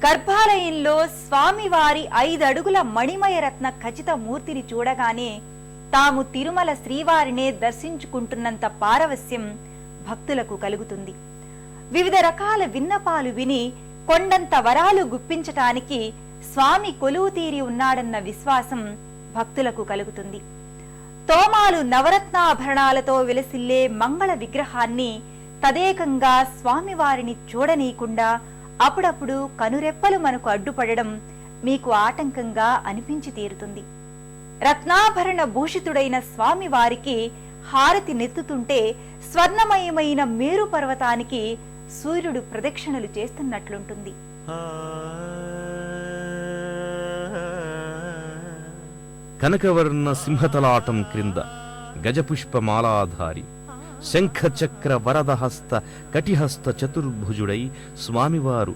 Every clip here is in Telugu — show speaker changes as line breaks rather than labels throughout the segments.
గర్భాలయంలో స్వామివారి 5 అడుగుల మణిమయ రత్న ఖచిత మూర్తిని చూడగానే తాము తిరుమల శ్రీవారినే దర్శించుకుంటున్నంత పారవస్యం భక్తులకు కలుగుతుంది. వివిధ రకాల విన్నపాలు విని కొండంత వరాలు గుప్పించటానికి స్వామి కొలువు తీరి ఉన్నాడన్న విశ్వాసం భక్తులకు కలుగుతుంది. తోమాలు నవరత్నాభరణాలతో విలసిల్లే మంగళ విగ్రహాన్ని తదేకంగా స్వామివారిని చూడనీయకుండా అప్పుడప్పుడు కనురెప్పలు మనకు అడ్డుపడడం మీకు ఆటంకంగా అనిపించి తీరుతుంది. రత్నాభరణ భూషితుడైన స్వామివారికి హారతి నెత్తుతుంటే స్వర్ణమయమైన మేరు పర్వతానికి సూర్యుడు ప్రదక్షిణలు చేస్తున్నట్లుంటుంది.
కనకవర్ణ సింహతలాటం క్రింద గజపుష్పమాలాధారి శంఖచక్ర వరదహస్త కటిహస్త చతుర్భుజుడై స్వామివారు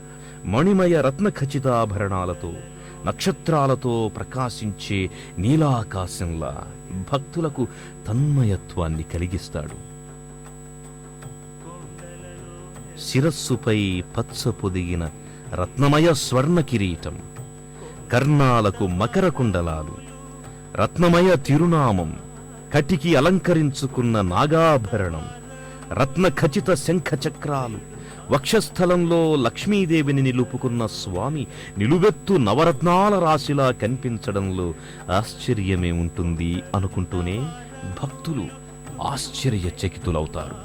మణిమయ రత్నఖచితాభరణాలతో నక్షత్రాలతో ప్రకాశించే నీలాకాశంలా భక్తులకు తన్మయత్వాన్ని కలిగిస్తాడు. శిరస్సుపై పచ్చ పొదిగిన రత్నమయ స్వర్ణ కిరీటం, కర్ణాలకు మకర కుండలాలు, రత్నమయ తిరునామం, కటికి అలంకరించుకున్న నాగాభరణం, రత్న ఖచిత శంఖ చక్రాలు, వక్షస్థలంలో లక్ష్మీదేవిని నిలుపుకున్న స్వామి నిలువెత్తు నవరత్నాల రాశిలా కనిపించడంలో ఆశ్చర్యమే ఉంటుంది అనుకుంటూనే భక్తులు ఆశ్చర్యచకితులవుతారు.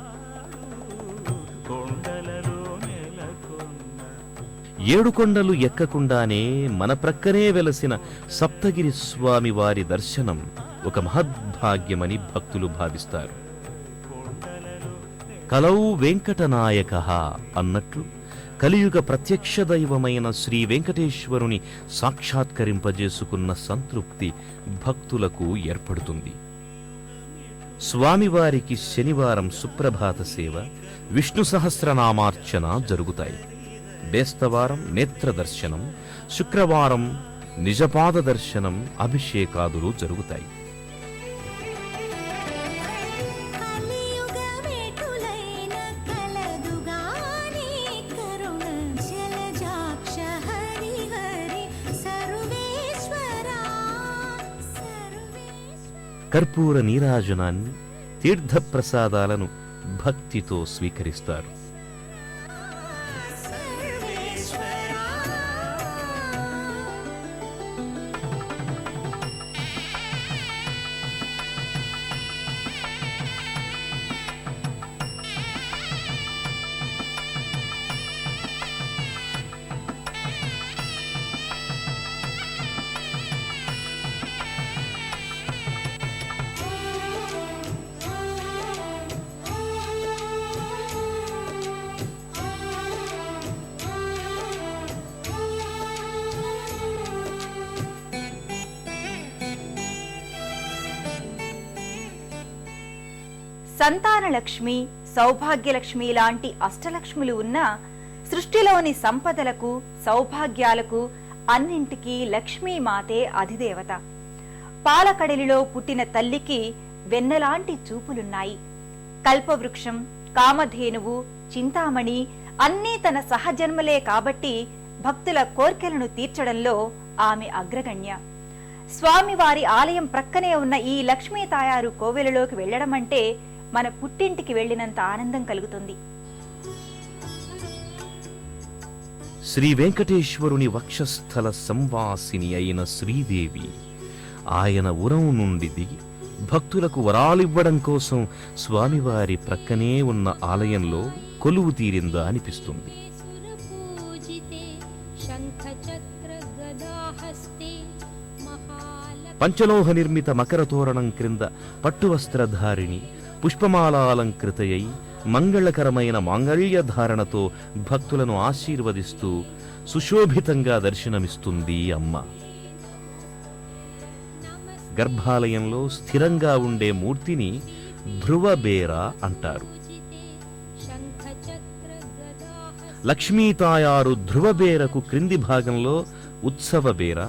7 కొండలు ఎక్కకుండానే మన ప్రక్కనే వెలసిన సప్తగిరి స్వామి వారి దర్శనం ఒక మహద్భాగ్యమని భక్తులు భావిస్తారు. కలౌ వెంకటనాయకః అన్నట్లు కలియుగ ప్రత్యక్ష దైవమైన శ్రీ వెంకటేశ్వరుని సాక్షాత్కరింపజేసుకున్న సంతృప్తి భక్తులకు ఏర్పడుతుంది. స్వామివారికి శనివారం సుప్రభాత సేవ, విష్ణు సహస్రనామార్చన జరుగుతాయి. బేస్తవారం నేత్ర దర్శనం, శుక్రవారం నిజపాద దర్శనం, అభిషేకాదులు జరుగుతాయి. కర్పూర నీరాజనాన్ని, తీర్థప్రసాదాలను భక్తితో స్వీకరిస్తారు.
సంతానలక్ష్మి, సౌభాగ్యలక్ష్మి లాంటి అష్టలక్ష్ములు ఉన్న సృష్టిలోని సంపదలకు, సౌభాగ్యాలకు అన్నింటికీ లక్ష్మీమాతే అధిదేవత. పాలకడలిలో పుట్టిన తల్లికి వెన్నలాంటి చూపులున్నాయి. కల్పవృక్షం, కామధేనువు, చింతామణి అన్నీ తన సహజన్మలే కాబట్టి భక్తుల కోర్కెలను తీర్చడంలో ఆమె అగ్రగణ్య. స్వామివారి ఆలయం ప్రక్కనే ఉన్న ఈ లక్ష్మీ తాయారు కోవెలలోకి వెళ్లడం అంటే మన పుట్టింటికి వెళ్లినంత ఆనందం కలుగుతుంది.
శ్రీ వెంకటేశ్వరుని వక్షస్థల సంవాసిని అయిన శ్రీదేవి ఆయన ఉరం నుండి దిగి భక్తులకు వరాలివ్వడం కోసం స్వామివారి ప్రక్కనే ఉన్న ఆలయంలో కొలువు తీరిందా అనిపిస్తుంది. పంచలోహ నిర్మిత మకర తోరణం క్రింద పట్టువస్త్రధారిణి, పుష్పమాలాలంకృతయై మంగళకరమైన మాంగళ్య ధారణతో భక్తులను ఆశీర్వదిస్తూ సుశోభితంగా దర్శనమిస్తుంది అమ్మ. గర్భాలయంలో స్థిరంగా ఉండే మూర్తిని ధ్రువబేర అంటారు. లక్ష్మీతాయారు ధ్రువబేరకు క్రింది భాగంలో ఉత్సవ బేర,